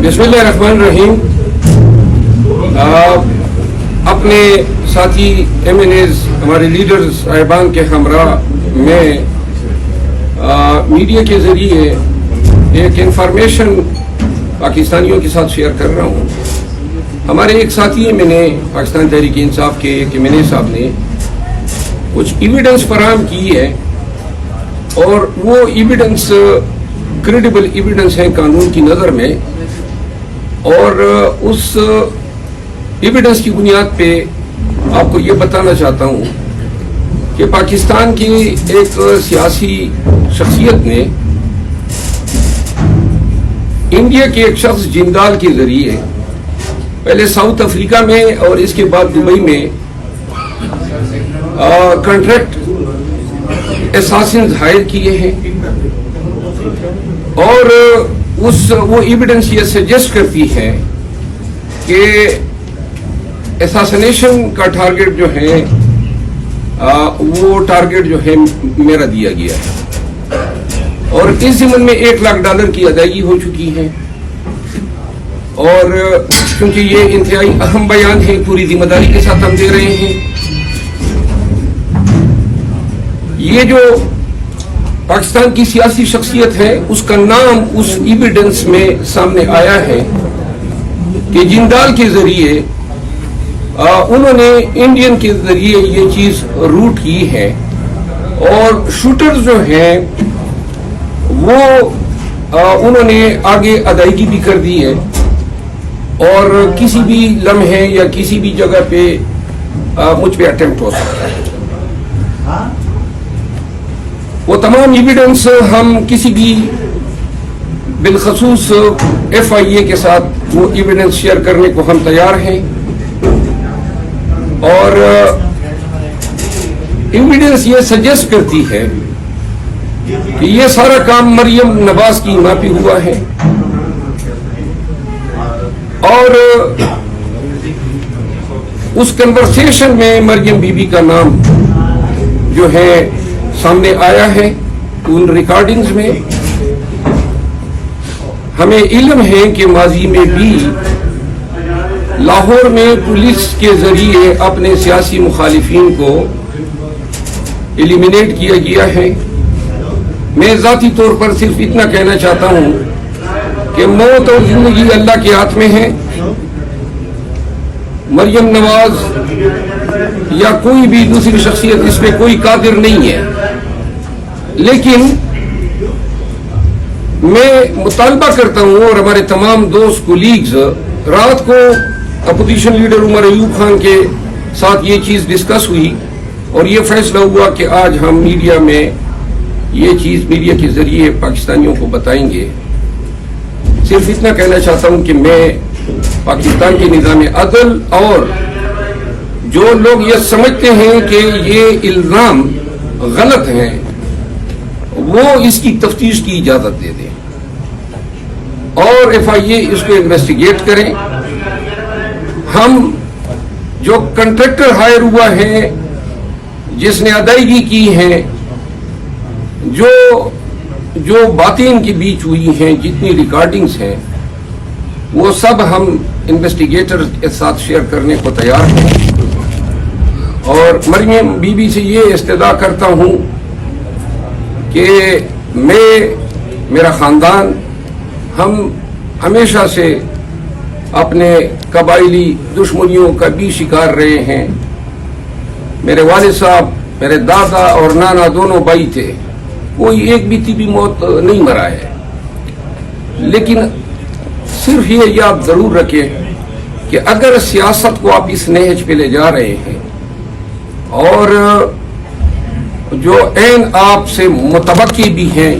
बिस्मिल्लाहिर्रहमानिर्रहीम। अपने साथी MNAs हमारे लीडर्स साहिबान के हमरा में मीडिया के ज़रिए एक इंफॉर्मेशन पाकिस्तानियों के साथ शेयर कर रहा हूँ। हमारे एक साथी MNA पाकिस्तान तहरीक इंसाफ के एक MNA साहब ने कुछ एविडेंस फराहम की है और वो एविडेंस क्रेडिबल एविडेंस है कानून की नज़र में, और उस एविडेंस की बुनियाद पे आपको ये बताना चाहता हूँ कि पाकिस्तान की एक सियासी शख्सियत ने इंडिया के एक शख्स जिंदाल के जरिए पहले साउथ अफ्रीका में और इसके बाद दुबई में कॉन्ट्रैक्ट एसासिन्स हायर किए हैं, और वो एविडेंस ये सजेस्ट करती है कि एसासिनेशन का टारगेट जो है वो टारगेट जो है मेरा दिया गया है, और इस ज़िम्मन में $1 लाख की अदायगी हो चुकी है। और क्योंकि ये इंतहाई अहम बयान है, पूरी जिम्मेदारी के साथ हम दे रहे हैं। ये जो पाकिस्तान की सियासी शख्सियत है उसका नाम उस एविडेंस में सामने आया है कि जिंदाल के जरिए उन्होंने इंडियन के जरिए ये चीज रूट की है, और शूटर्स जो हैं वो उन्होंने आगे अदायगी भी कर दी है, और किसी भी लम्हे या किसी भी जगह पे मुझ पे अटेम्प्ट हो सकता है। वो तमाम एविडेंस हम किसी भी बिलखसूस FIA के साथ वो एविडेंस शेयर करने को हम तैयार हैं, और एविडेंस ये सजेस्ट करती है कि ये सारा काम मरियम नवाज की मापी हुआ है, और उस कन्वर्सेशन में मरियम बीबी का नाम जो है सामने आया है उन रिकॉर्डिंग्स में। हमें इल्म है कि माजी में भी लाहौर में पुलिस के जरिए अपने सियासी मुखालिफिन को एलिमिनेट किया गया है। मैं ज़ाती तौर पर सिर्फ इतना कहना चाहता हूँ कि मौत और जिंदगी अल्लाह के हाथ में है। मरियम नवाज या कोई भी दूसरी शख्सियत इस पे कोई कादिर नहीं है, लेकिन मैं मुतालबा करता हूँ, और हमारे तमाम दोस्त कोलीग्स, रात को अपोजिशन लीडर उमर अयूब खान के साथ ये चीज़ डिस्कस हुई और ये फैसला हुआ कि आज हम मीडिया में ये चीज़ मीडिया के जरिए पाकिस्तानियों को बताएंगे। सिर्फ इतना कहना चाहता हूँ कि मैं पाकिस्तान के निज़ाम अदल और जो लोग ये समझते हैं कि ये इल्ज़ाम गलत हैं वो इसकी तफ्तीश की इजाज़त दे दें, और FIA इसको इन्वेस्टिगेट करें। हम जो कंट्रैक्टर हायर हुआ है, जिसने अदायगी की है, जो बातें इनके बीच हुई हैं, जितनी रिकॉर्डिंग्स हैं, वो सब हम इन्वेस्टिगेटर के साथ शेयर करने को तैयार हैं। और मरियम बीबी से ये इस्तदा करता हूँ कि मेरा ख़ानदान, हम हमेशा से अपने कबायली दुश्मनियों का भी शिकार रहे हैं। मेरे वालिद साहब, मेरे दादा और नाना दोनों भाई थे, कोई एक भी मौत नहीं मरा है। लेकिन सिर्फ ये याद जरूर रखें कि अगर सियासत को आप इस नहज पे ले जा रहे हैं और जो ऐन आप से मुतवक्की भी हैं